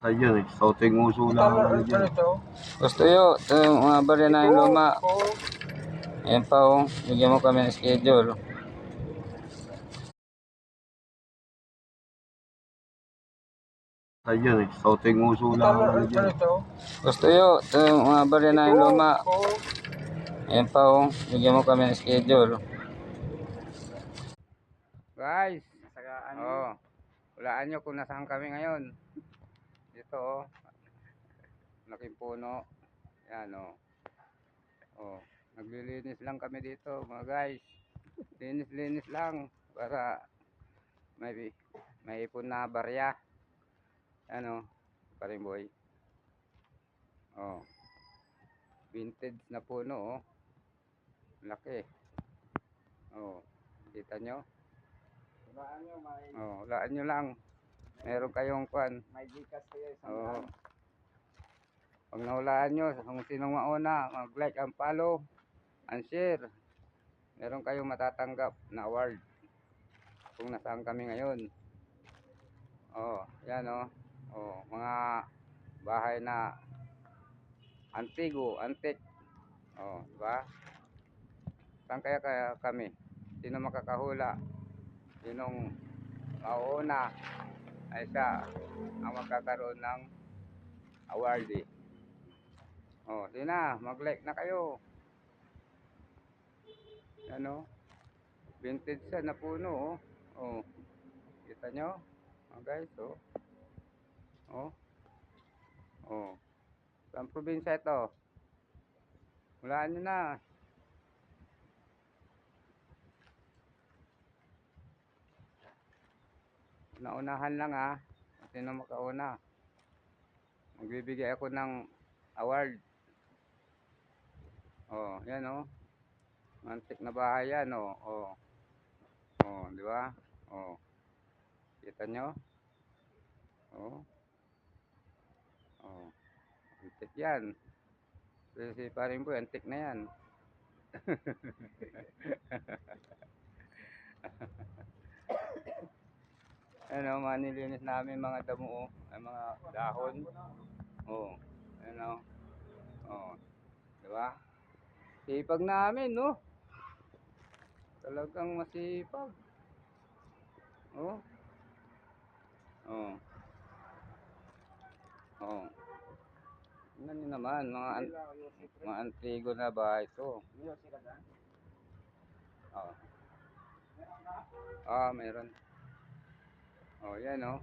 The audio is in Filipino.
Ayun eh, sauting uso lang ang ano dyan. Gusto yun, ito yung mga barya na yung luma. Ayan pa oh, bigyan mo kami ng schedule. Ayun eh, sauting uso lang ang ano dyan. Gusto yun, ito yung mga barya na yung luma. Ayan pa oh, bigyan mo kami ng schedule. Guys, oh, hulaan nyo kung nasaan kami ngayon. Dito oh, laking puno. Yan oh. Oh, naglilinis lang kami dito mga guys. Linis-linis lang para may ipon na barya. Ano, paring boy. Oh, vintage na puno oh. Laki. Oh, kita nyo? Oh, hulaan nyo lang. Meron kayong kwan. May gikas kayo isang Oh. Pag nahulaan nyo, kung sinong mauna, mag-like and follow and share. Meron kayong matatanggap na award kung nasaan kami ngayon. Oh, yan oh. Oh, mga bahay na antigo, antique. Oh, diba? Saan kaya kami? Sino makakahula? Sinong mauuna ay siya ang magkakaroon ng award eh. Oh, sige na, mag-like na kayo. Ano? Vintage siya na puno oh. Oh. Kita nyo? Oh guys, oh. Oh. Oh. Saan probinsya ito? Hulaan nyo na. Naunahan lang ah. Sino makauna? Magbibigay ako ng award. Oh, yan oh. Antik na bahay yan oh. Oh. Oh, di ba? Oh. Kita nyo? Oh. Oh. Antik yan. Si paring boy, antik na yan. Ano, manilinis namin mga damo, ay mga dahon. Oh, ano. Oh, di ba? Sipag namin, no? Talagang masipag. Oh. Oh. Oh. Tingnan nyo naman, mga antigo na bahay ito. Oh. Ah, meron. Oh, yan oh.